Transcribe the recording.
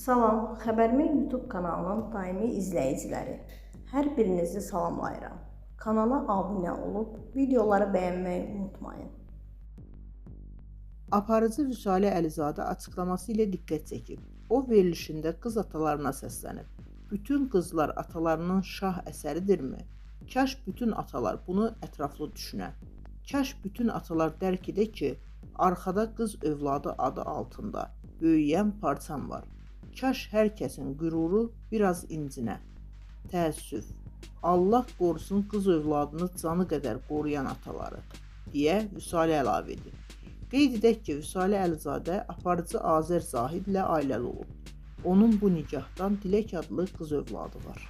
Salam, Xəbərmi YouTube kanalının daimi izləyiciləri. Hər birinizi salamlayıram. Kanala abunə olub, videoları bəyənməyi unutmayın. Aparıcı Vüsalə Əlizadə açıqlaması ilə diqqət çəkib. O verilişində qız atalarına səslənib. Bütün qızlar atalarının şah əsəridirmi? Kaş bütün atalar bunu ətraflı düşünə. Kaş bütün atalar dərk edə ki, arxada qız övladı adı altında böyüyən parçam var. Kaş hər kəsin qüruru biraz incinə. Təəssüf, Allah qorusun qız övladını canı qədər qoruyan ataları, deyə Vüsalə əlavə edib. Qeyd edək ki, Vüsalə Əlizadə aparıcı Azər Zahidlə ailəli olub. Onun bu nikahdan Dilək adlı qız övladı var.